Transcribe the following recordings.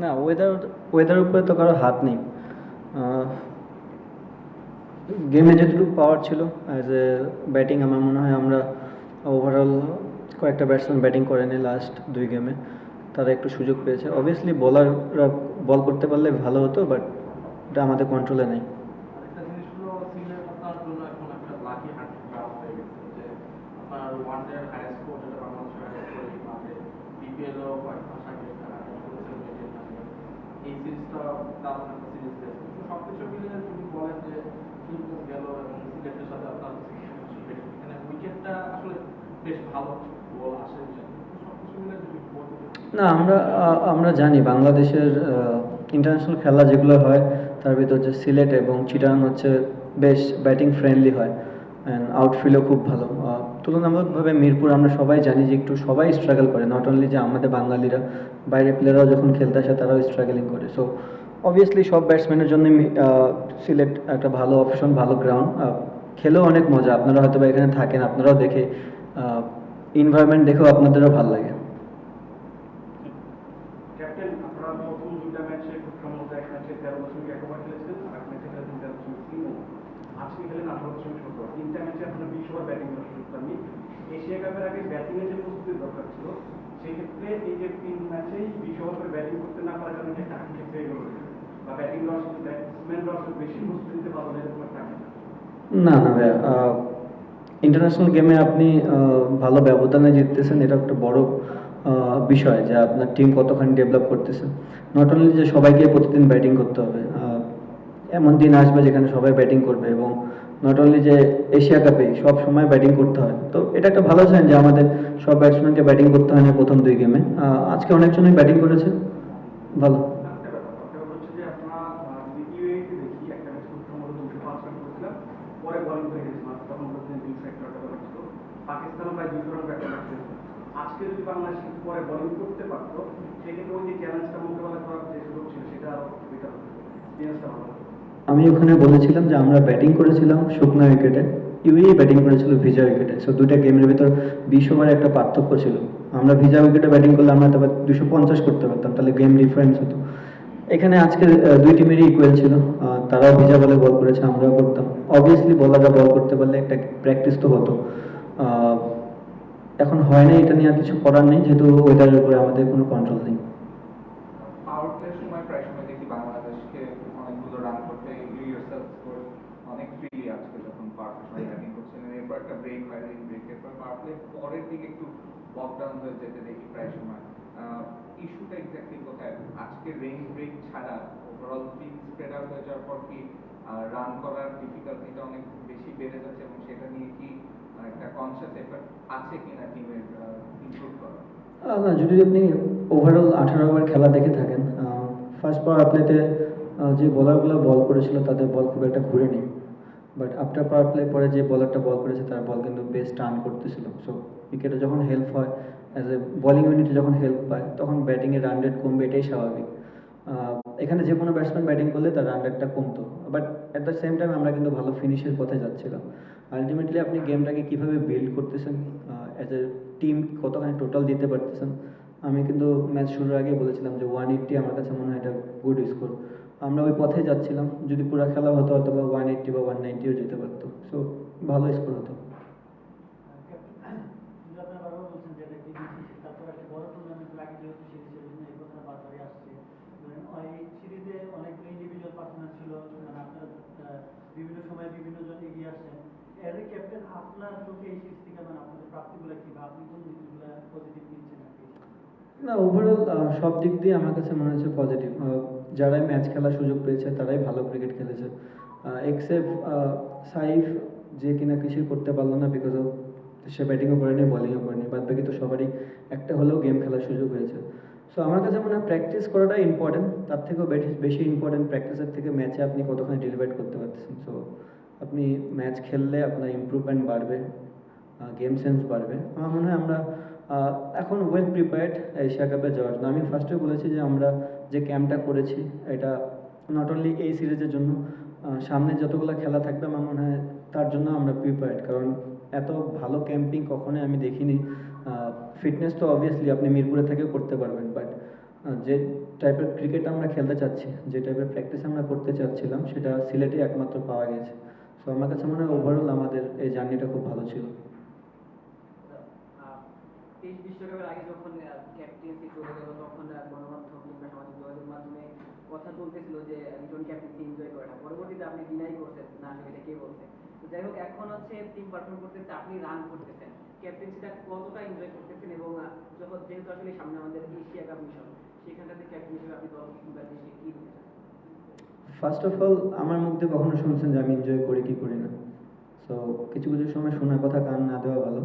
না, ওয়েদার উপরে তো কারো হাত নেই। গেমে যেটুকু পাওয়ার ছিল অ্যাজ এ ব্যাটিং, আমার মনে হয় আমরা ওভারঅল কয়েকটা ব্যাটসম্যান ব্যাটিং করেনি লাস্ট 2 গেমে, তারা একটু সুযোগ পেয়েছে। অবভিয়াসলি বোলাররা বল করতে পারলে ভালো হতো, বাট এটা আমাদের কন্ট্রোলে নেই। আরেকটা জিনিস হলো সিলেট আপনার জন্য এখন একটা লাকি হান্টিং গ্রাউন্ড হয়ে গেছে যে আপনার ওয়ান ডে হাইয়েস্ট স্কোর যেটা বাংলাদেশের হাইয়েস্ট স্কোর এই মাঠে বিপিএলও কয়েক মাস আগে তারা করেছিল মেয়েদের নামে। এই সিরিজটা দারুণ একটা সিরিজ গেছে, তো সব কিছু মিলিয়ে যদি বলেন যে ফিটনেস গেল এবং সিলেটের সাথে আপনার এখানে উইকেটটা আসলে বেশ ভালো বল আসে, সব কিছু মিলে যদি বলতে না, আমরা জানি বাংলাদেশের ইন্টারন্যাশনাল খেলা যেগুলো হয় তার ভিতর হচ্ছে সিলেট এবং চিটাগাং হচ্ছে বেশ ব্যাটিং ফ্রেন্ডলি হয়, অ্যান্ড আউটফিল্ডও খুব ভালো। তুলনামূলকভাবে মিরপুর আমরা সবাই জানি যে একটু সবাই স্ট্রাগল করে, নট অনলি যে আমাদের বাঙালিরা, বাইরের প্লেয়াররাও যখন খেলতে আসে তারাও স্ট্রাগলিং করে। সো অবভিয়াসলি সব ব্যাটসম্যানের জন্য সিলেট একটা ভালো অপশন, ভালো গ্রাউন্ড। খেলেও অনেক মজা, আপনারা হয়তো বা এখানে থাকেন, আপনারাও দেখে এনভায়রনমেন্ট দেখেও আপনাদেরও ভালো লাগে। ক্যাপ্টেন, আপনারা প্রথম দুইটা ম্যাচে খুব সম্ভবত এক ম্যাচে 13.1 ওভার খেলেছেন, আর এক ম্যাচে খেলেছেন 13.3 ওভার। আজকে খেলেন 18.17 ওভার। তিনটা ম্যাচে আপনারা 20 ওভার ব্যাটিং করার সুযোগ পাননি। এশিয়া কাপের আগে ব্যাটিংয়ে যে প্রস্তুতির দরকার ছিল, সেক্ষেত্রে এই যে 3 ম্যাচেই 20 ওভার করে ব্যাটিং করতে না পারার কারণে একটা আক্ষেপ হয়ে গেল, বা ব্যাটিং লস, ব্যাটসম্যান লস বেশি প্রস্তুতি নিতে পারলো না, এরকম একটা আক্ষেপ। না না ভাইয়া, ইন্টারন্যাশনাল গেমে আপনি ভালো ব্যবধানে জিততেছেন, এটা একটা বড় বিষয় যে আপনার টিম কতখানি ডেভেলপ করতেছে। নট অনলি যে সবাইকে প্রতিদিন ব্যাটিং করতে হবে, এমন দিন আসবে যেখানে সবাই ব্যাটিং করবে, এবং নট অনলি যে এশিয়া কাপে সব সময় ব্যাটিং করতে হয়। তো এটা একটা ভালো সাইন যে আমাদের সব ব্যাটসম্যানকে ব্যাটিং করতে হয় না প্রথম 2 গেমে। আজকে অনেকজনই ব্যাটিং করেছে ভালো। আরেকটা ব্যাপার হচ্ছে যে আপনারা ইউএইতে দেখি একটা ম্যাচ খুব সম্ভবত 205 রান করেছিলাম, পরে বলিং হয়ে গেছে মাত্র, তখন বলছিলেন 201 রান ছিল। পাকিস্তানও প্রায় 200 রান ব্যাট করেছে। আজকে যদি বাংলাদেশ কিন্তু পরে বলিং করতে পারতো, সেক্ষেত্রে ওই যে চ্যালেঞ্জটা মোকাবেলা করার যে সুযোগ ছিল সেটা আরো বেটার হতো, এক্সপিরিয়েন্সটা ভালো হতো। আমি ওখানে বলেছিলাম যে আমরা ব্যাটিং করেছিলাম শুকনো উইকেটে, ইউএই ব্যাটিং করেছিল ভিজা উইকেটে। সো দুইটা গেমের ভিতর 20 ওভারের একটা পার্থক্য ছিল। আমরা ভিজা উইকেটে ব্যাটিং করলে আমরা তবে 250 করতে পারতাম, তাহলে গেম ডিফারেন্স হতো। এখানে আজকে দুই টিমেরই ইকুয়াল ছিল, তারাও ভিজা বলে বল করেছে, আমরাও করতাম। অবভিয়াসলি বলাররা বল করতে পারলে একটা প্র্যাকটিস তো হতো। আহ, এখন হয় না, এটা নিয়ে আর কিছু করার নেই, যেহেতু ওয়েদারের উপরে আমাদের কোনো কন্ট্রোল নেই। পাওয়ার প্লের সময় প্রায় সময় দেখি বাংলাদেশকে অনেকগুলো রান করতে ইউএসএল স্কোর অনেক ফ্রিলি। আজকে যখন পাওয়ার প্লে সময় ব্যাটিং করছিলেন, এরপর একটা ব্রেক হয়, ব্রেকের পর পাওয়ার প্লে পরের দিকে একটু বক ডাউন হয়ে যেতে দেখি প্রায় সময়। ইস্যুটা এক্স্যাক্টলি কোথায়? আজকে রেইন ব্রেক ছাড়া ওভারঅল পিচ স্প্রেড আউট হয়ে যাওয়ার পর কি রান করার ডিফিকাল্টিটা অনেক বেশি বেড়ে যাচ্ছে, এবং সেটা নিয়ে কি একটা কনসিয়াস এফর্ট আছে কিনা টিমের ইমপ্রুভ করার? না, যদি আপনি ওভারঅল 18 ওভার খেলা দেখে থাকেন, ফার্স্ট পাওয়ার প্লেতে যে বোলারগুলো বল করেছিল তাদের বল খুব একটা ঘুরেনি, বাট আফটার পাওয়ার প্লে পরে যে বলারটা বল করেছে তার বল কিন্তু বেশ টার্ন করতেছিল। সো উইকেটে যখন হেল্প হয়, অ্যাজ এ বোলিং ইউনিটে যখন হেল্প পায়, তখন ব্যাটিংয়ের রান রেট কমবে, এটাই স্বাভাবিক। এখানে যে কোনো ব্যাটসম্যান ব্যাটিং করলে তার রান রেটটা কমতো, but at the same time আমরা কিন্তু ভালো ফিনিশের পথে যাচ্ছিলাম। আলটিমেটলি আপনি গেমটাকে কীভাবে বিল্ড করতেছেন, অ্যাজ এ টিম কতখানি টোটাল দিতে পারতেছেন। আমি কিন্তু ম্যাচ শুরুর আগেই বলেছিলাম যে 180 আমার কাছে মনে হয় এটা গুড স্কোর। আমরা ওই পথে যাচ্ছিলাম, যদি পুরো খেলা হতো হয়তো বা 180 বা 190ও যেতে পারতো। সো ভালো স্কোর হতো। কিন্তু আপনারা বারবার বলছেন যে এটা একটি বিসিসি, তারপর একটা বড় টুর্নামেন্ট লাগে যেহেতু সিরিজের জন্য এই কথা বারবারই আসছে। ধরেন ওই সিরিজে অনেকগুলো ইন্ডিভিজুয়াল পারফরমেন্স ছিল, মানে আপনারা বিভিন্ন সময় বিভিন্ন জন এগিয়ে আসছেন। অ্যাজ এ ক্যাপ্টেন আপনার চোখে এই সিরিজ থেকে মানে আপনাদের প্রাপ্তিগুলো কি, বা আপনি কোন জিনিসগুলো পজিটিভ নিচ্ছেন আর কি? না, ওভারঅল সব দিক দিয়ে আমার কাছে মনে হচ্ছে পজিটিভ। যারাই ম্যাচ খেলার সুযোগ পেয়েছে তারাই ভালো ক্রিকেট খেলেছে, এক্সেপ্ট সাইফ, যে কিনা কিছুই করতে পারলো না বিকজ অফ সে ব্যাটিংও করেনি, বলিংও করেনি। বাদ বাকি তো সবারই একটা হলেও গেম খেলার সুযোগ হয়েছে। সো আমার কাছে মনে হয় প্র্যাকটিস করাটা ইম্পর্টেন্ট, তার থেকেও বেশি ইম্পর্টেন্ট প্র্যাকটিসের থেকে ম্যাচে আপনি কতখানি ডেলিভার করতে পারতেছেন। সো আপনি ম্যাচ খেললে আপনার ইমপ্রুভমেন্ট বাড়বে, গেম সেন্স বাড়বে। আমার মনে হয় আমরা এখন ওয়েল প্রিপেয়ার্ড এশিয়া কাপে যাওয়ার জন্য। আমি ফার্স্টে বলেছি যে আমরা যে ক্যাম্পটা করেছি এটা নট অনলি এই সিরিজের জন্য, সামনে যতগুলো খেলা থাকবে আমার মনে হয় তার জন্য আমরা প্রিপেয়ার্ড। কারণ এত ভালো ক্যাম্পিং কখনোই আমি দেখিনি। ফিটনেস তো অবভিয়াসলি আপনি মিরপুরে থেকেও করতে পারবেন, বাট যে টাইপের ক্রিকেট আমরা খেলতে চাচ্ছি, যে টাইপের প্র্যাকটিস আমরা করতে চাচ্ছিলাম, সেটা সিলেটে একমাত্র পাওয়া গেছে। সো আমার কাছে মনে হয় ওভারঅল আমাদের এই জার্নিটা খুব ভালো ছিল। তেইশ বিশ্বকাপের আগে যখন ক্যাপ্টেন্সি চলে গেল তখন গণমাধ্যম কিংবা সামাজিক যোগাযোগ মাধ্যমে কথা চলতেছিল যে লিটন ক্যাপ্টেন্সি এনজয় করে না, পরবর্তীতে আপনি ডিনাই করছেন না আসলে এটা কে বলছে। তো যাই হোক, এখন হচ্ছে টিম পারফর্ম করতেছে, আপনি রান করতেছেন, ক্যাপ্টেন্সিটা কতটা এনজয় করতেছেন এবং যখন যেহেতু আসলে সামনে আমাদের এশিয়া কাপ মিশন, সেখানটাতে ক্যাপ্টেন হিসেবে আপনি দলকে কিংবা দেশকে কি দিতে চান? ফার্স্ট অফ অল আমার মুখ দিয়ে কখনো শুনছেন যে আমি এনজয় করি কি করি না। সো কিছু কিছু সময় শোনার কথা কান না দেওয়া ভালো।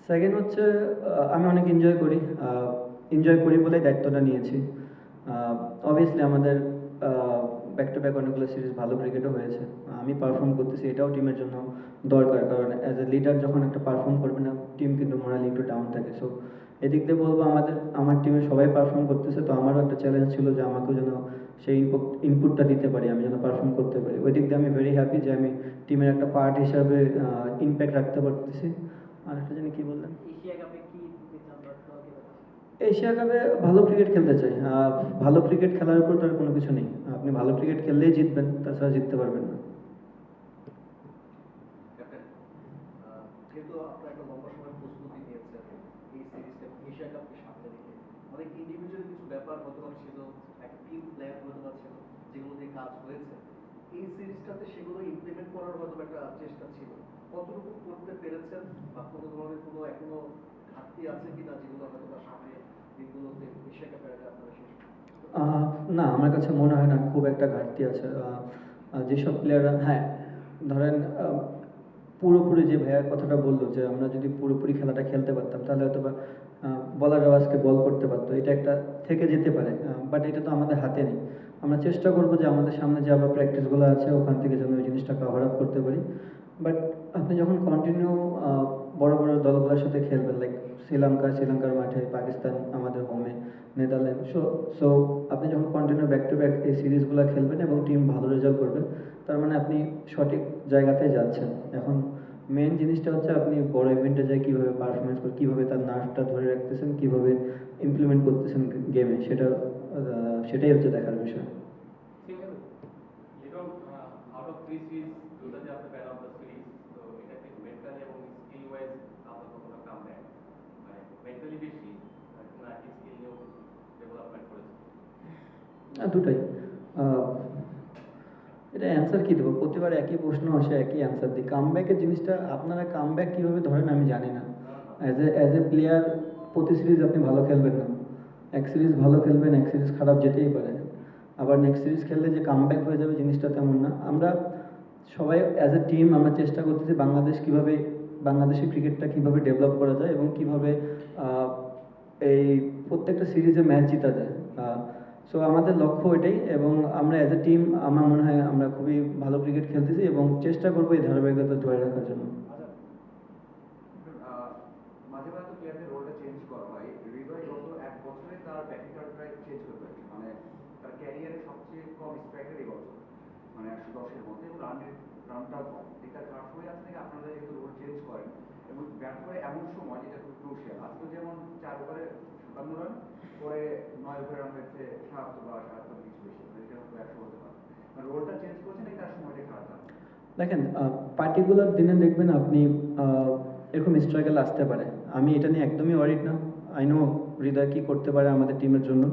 সেকেন্ড হচ্ছে আমি অনেক এনজয় করি, এনজয় করি বলেই দায়িত্বটা নিয়েছি। অবভিয়াসলি আমাদের ব্যাক টু ব্যাক অনেকগুলো সিরিজ ভালো ক্রিকেটও হয়েছে, আমি পারফর্ম করতেছি, এটাও টিমের জন্য দরকার, কারণ অ্যাজ এ লিডার যখন একটা পারফর্ম করবে না, টিম কিন্তু মোরালি একটু ডাউন থাকে। সো এদিক দিয়ে বলবো আমার টিমে সবাই পারফর্ম করতেছে, তো আমারও একটা চ্যালেঞ্জ ছিল যে আমাকেও যেন সেই ইনপুটটা দিতে পারি, আমি যেন পারফর্ম করতে পারি। ওই দিক দিয়ে আমি ভেরি হ্যাপি যে আমি টিমের একটা পার্ট হিসাবে ইম্প্যাক্ট রাখতে পারতেছি। আর একটা জানি কি বললেন, এশিয়া কাপে কি দিতে চান দলকে কথা? এশিয়া কাপে ভালো ক্রিকেট খেলতে চাই। ভালো ক্রিকেট খেলার উপর তো আর কোনো কিছু নেই, আপনি ভালো ক্রিকেট খেললেই জিতবেন, তাছাড়া জিততে পারবেন না। ক্যাপ্টেন, যেহেতু আপনারা একটা লম্বা সময় প্রস্তুতি নিয়েছেন এই সিরিজটা এশিয়া কাপকে সামনে রেখে, অনেক ইন্ডিভিজুয়াল কিছু ব্যাপার হয়তো ছিল, একটা টিম প্লেয়ার হয়তো ছিল যেগুলো দিয়ে কাজ হয়েছে, এই সিরিজটাতে সেগুলো ইমপ্লিমেন্ট করার হয়তো একটা চেষ্টা ছিল, কতটুকু করতে পেরেছেন বা কোনো ধরনের কোনো এখনো ঘাটতি আছে কিনা যেগুলো হয়তো বা সামনে দিনগুলোতে এশিয়া কাপের আগে আপনারা শেষ করতে না, আমার কাছে মনে হয় না খুব একটা ঘাটতি আছে। যেসব প্লেয়াররা, হ্যাঁ ধরেন পুরোপুরি যে ভাইয়ার কথাটা বললো যে আমরা যদি পুরোপুরি খেলাটা খেলতে পারতাম তাহলে হয়তো বা বলাররাও আজকে বল করতে পারতো, এটা একটা থেকে যেতে পারে, বাট এটা তো আমাদের হাতে নেই। আমরা চেষ্টা করবো যে আমাদের সামনে যে আবার প্র্যাকটিসগুলো আছে ওখান থেকে যেন ওই জিনিসটা কভার আপ করতে পারি। বাট আপনি যখন কন্টিনিউ বড় বড় দলগুলোর সাথে খেলবেন, লাইক শ্রীলঙ্কার মাঠে, পাকিস্তান আমাদের হোমে, নেদারল্যান্ড, সো আপনি যখন কন্টিনিউ ব্যাক টু ব্যাক এই সিরিজগুলো খেলবেন এবং টিম ভালো রেজাল্ট করবে, তার মানে আপনি সঠিক জায়গাতে যাচ্ছেন। এখন মেন জিনিসটা হচ্ছে আপনি বড় ইভেন্টে যায় কীভাবে পারফরমেন্স করে, কীভাবে তার নার্ভটা ধরে রাখতেছেন, কীভাবে ইমপ্লিমেন্ট করতেছেন গেমে, সেটাই হচ্ছে দেখার বিষয়। লিটন, আউট অফ 3 সিরিজ দুটাতে আপনি ম্যান অফ দ্য সিরিজ, তো এটা কি মেন্টালি এবং স্কিল ওয়াইজ আপনার কতটা কাম ব্যাক, মানে মেন্টালি বেশি নাকি স্কিল নিয়েও ডেভেলপমেন্ট করেছে? দুটাই। এটা অ্যান্সার কী দেবো, প্রতিবার একই প্রশ্ন আসে, একই অ্যান্সার দিই। কামব্যাকের জিনিসটা আপনারা কামব্যাক কীভাবে ধরেন আমি জানি না। অ্যাজ এ প্লেয়ার প্রতি সিরিজ আপনি ভালো খেলবেন না, এক সিরিজ ভালো খেলবেন, এক সিরিজ খারাপ যেতেই পারে, আবার নেক্সট সিরিজ খেললে যে কামব্যাক হয়ে যাবে জিনিসটা তেমন না। আমরা সবাই অ্যাজ এ টিম আমরা চেষ্টা করতেছি বাংলাদেশের ক্রিকেটটা কীভাবে ডেভেলপ করা যায় এবং কীভাবে এই প্রত্যেকটা সিরিজে ম্যাচ জিতা যায়। সো আমাদের লক্ষ্য এটাই, এবং আমরা অ্যাজ এ টিম আমার মনে হয় আমরা খুবই ভালো ক্রিকেট খেলতেছি এবং চেষ্টা করবো এই ধারাবাহিকতা ধরে রাখার জন্য। মাঝে মাঝে তো প্লেয়ারদের রোলটা চেঞ্জ করা হয়, হৃদয় গত 1 বছরে তার ব্যাটিং কার্ডটাই চেঞ্জ করে ফেলেছে, মানে তার ক্যারিয়ারে সবচেয়ে কম স্ট্রাইকার এই বছর, মানে 110-এর মধ্যে, এবং রানটাও কম, এটা কার হয়ে আছে নাকি আপনারা যেহেতু রোল চেঞ্জ করেন এবং ব্যাট করে এমন সময় যেটা খুব ক্রুশিয়াল, আজকে যেমন 4 ওভারে 57 রান পরে 9 ওভারে রান হয়েছে 77 বা 77 কিছু বেশি, এটা হয়তো 100 হতে পারে, মানে রোলটা চেঞ্জ করছেন এই তার সময়টা খারাপ। দেখেন পার্টিকুলার দিনে দেখবেন আপনি এরকম স্ট্রাগল আসতে পারে, আমি এটা নিয়ে একদমই ওয়ারিড না। আই নো হৃদয় কী করতে পারে আমাদের টিমের জন্য।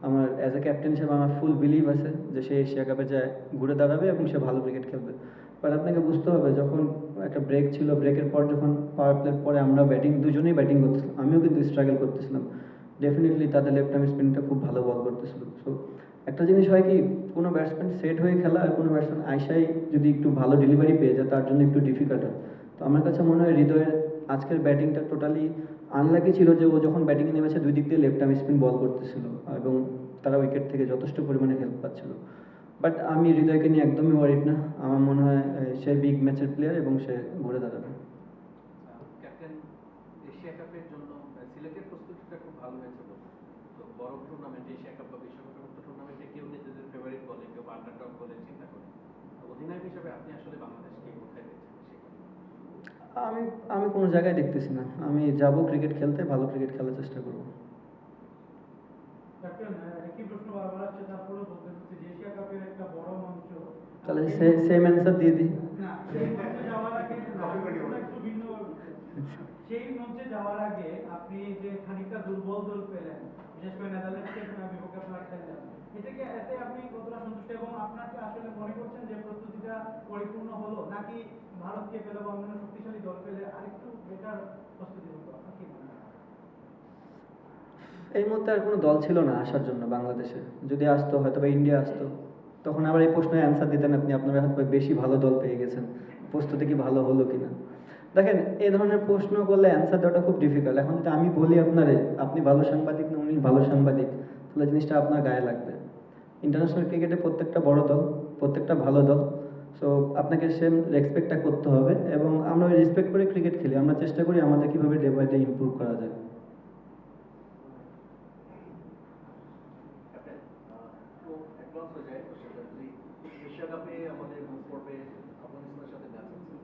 আমার অ্যাজ এ ক্যাপ্টেন হিসেবে আমার ফুল বিলিভ আছে যে সে এশিয়া কাপে যায় ঘুরে দাঁড়াবে এবং সে ভালো ক্রিকেট খেলবে। বাট আপনাকে বুঝতে হবে, যখন একটা ব্রেক ছিল, ব্রেকের পর যখন পাওয়ার প্লের পরে আমরা দুজনেই ব্যাটিং করতেছিলাম, আমিও কিন্তু স্ট্রাগল করতেছিলাম। ডেফিনেটলি তাদের লেফট আর্ম স্পিনটা খুব ভালো বল করতেছিল। সো একটা জিনিস হয় কি, কোনো ব্যাটসম্যান সেট হয়ে খেলা আর কোনো ব্যাটসম্যান আইসাই যদি একটু ভালো ডেলিভারি পেয়ে যায় তার জন্য একটু ডিফিকাল্ট হয়। তো আমার কাছে মনে হয় হৃদয়ের আজকের ব্যাটিংটা টোটালি আনলাকি ছিল যে ও যখন ব্যাটিংয়ে নেমেছে দুই দিক দিয়ে লেফট আর্ম স্পিন বল করতেছিল এবং তারা উইকেট থেকে যথেষ্ট পরিমাণে হেল্প পাচ্ছিল। বাট আমি হৃদয়কে নিয়ে একদমই ওয়ারিড না, আমার মনে হয় সে বিগ ম্যাচের প্লেয়ার এবং সে ঘুরে দাঁড়াবে। ক্যাপ্টেন, এশিয়া কাপের জন্য সিলেটের প্রস্তুতিটা খুব ভালো হয়েছে বলুন, তো বড় টুর্নামেন্ট এশিয়া কাপ বা বিশ্বকাপের মতো টুর্নামেন্টে কেউ নিজেদের ফেভারিট বলে, কেউ আন্ডারডগ বলে চিন্তা করে, অধিনায়ক হিসেবে আপনি আসলে বাংলাদেশকে কোথায় দেখছেন সেখানে? আমি কোনো জায়গায় দেখতেছি না, আমি যাব ক্রিকেট খেলতে, ভালো ক্রিকেট খেলার চেষ্টা করবো। ক্যাপ্টেন একই প্রশ্ন বারবার আসছে, তারপরেও বলতে হচ্ছে যে এশিয়া কাপের একটা বড় মঞ্চ, তাহলে সেম অ্যান্সার দিয়ে দিই। না সেই মঞ্চে যাওয়ার আগে একটু ভিন্ন সেই মঞ্চে যাওয়ার আগে আপনি যে খানিকটা দুর্বল দল পেলেন, বিশেষ করে নেদারল্যান্ডসের বিপক্ষে আপনারা খেললেন, এটাকে এতে আপনি কতটা সন্তুষ্ট এবং আপনার কি আসলে মনে করছেন যে প্রস্তুতিটা পরিপূর্ণ হলো, নাকি ভারতকে পেলে বা অন্যান্য শক্তিশালী দল পেলে আরেকটু বেটার প্রস্তুতি হতো? আপনার কি মনে হয়? এই মুহূর্তে আর কোনো দল ছিল না আসার জন্য বাংলাদেশে। যদি আসতো হয়তো বা ইন্ডিয়া আসতো, তখন আবার এই প্রশ্নের অ্যান্সার দিতেন আপনি, আপনারা হয়তো বা বেশি ভালো দল পেয়ে গেছেন, প্রস্তুতি কি ভালো হলো কিনা। দেখেন, এই ধরনের প্রশ্ন করলে অ্যান্সার দেওয়াটা খুব ডিফিকাল্ট। এখন যদি আমি বলি আপনারে আপনি ভালো সাংবাদিক না উনি ভালো সাংবাদিক, তাহলে জিনিসটা আপনার গায়ে লাগবে। ইন্টারন্যাশনাল ক্রিকেটে প্রত্যেকটা বড় দল, প্রত্যেকটা ভালো দল, সো আপনাকে সেম রেসপেক্টটা করতে হবে এবং আমরা ওই রেসপেক্ট করে ক্রিকেট খেলি। আমরা চেষ্টা করি আমাদের কীভাবে ডে বাই ডে ইমপ্রুভ করা যায়। তো অ্যাডভান্স হয়ে যায় সেটা যদি এশিয়া কাপে আমাদের গ্রুপ পর্বে আফগানিস্তানের সাথে ম্যাচ আছে,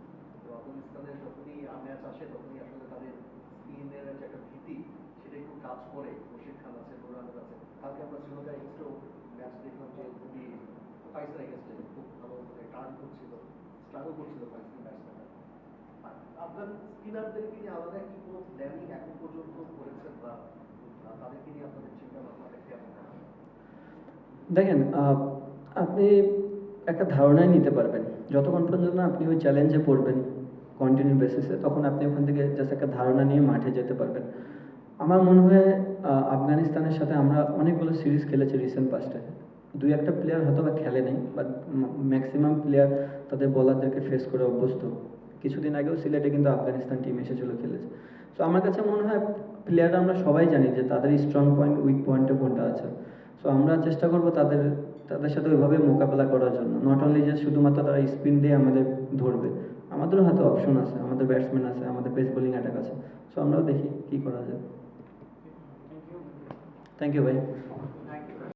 তো আফগানিস্তানের যখনই ম্যাচ আসে তখনই আসলে তাদের স্পিনের যে একটা ভীতি সেটা একটু কাজ করে। রশিদ খান আছে, নুর আহমেদ আছে। কালকে আমরা শ্রীলঙ্কার এগেনস্টেও ম্যাচ দেখলাম যে খুবই পাকিস্তান এগেনস্টে খুব ভালো মানে টার্ন করছিল, স্ট্রাগল করছিল পাকিস্তান ব্যাটসম্যানরা। আফগান স্পিনারদেরকে নিয়ে আলাদা কি কোনো প্ল্যানিং এখন পর্যন্ত করেছেন বা তাদেরকে নিয়ে আপনাদের চিন্তা ভাবনাটা কেমন? দেখেন, আপনি একটা ধারণাই নিতে পারবেন যতক্ষণ পর্যন্ত না আপনি ওই চ্যালেঞ্জে পড়বেন কন্টিনিউ বেসিসে, তখন আপনি ওখান থেকে জাস্ট একটা ধারণা নিয়ে মাঠে যেতে পারবেন। আমার মনে হয় আফগানিস্তানের সাথে আমরা অনেকগুলো সিরিজ খেলেছি রিসেন্ট পাস্টে। দুই একটা প্লেয়ার হয়তো বা খেলে নেই, বাট ম্যাক্সিমাম প্লেয়ার তাদের বোলারদেরকে ফেস করে অভ্যস্ত। কিছুদিন আগেও সিলেটে কিন্তু আফগানিস্তান টিম এসেছিলো, খেলেছে। সো আমার কাছে মনে হয় প্লেয়াররা আমরা সবাই জানি যে তাদের স্ট্রং পয়েন্ট উইক পয়েন্টে কোনটা আছে। সো আমরা চেষ্টা করবো তাদের সাথে ওইভাবে মোকাবেলা করার জন্য। নট অনলি যে শুধুমাত্র তারা স্পিন দিয়ে আমাদের ধরবে, আমাদেরও হাতে অপশন আছে, আমাদের ব্যাটসম্যান আছে, আমাদের পেস বোলিং অ্যাটাক আছে। সো আমরাও দেখি কী করা যায়। থ্যাংক ইউ ভাই।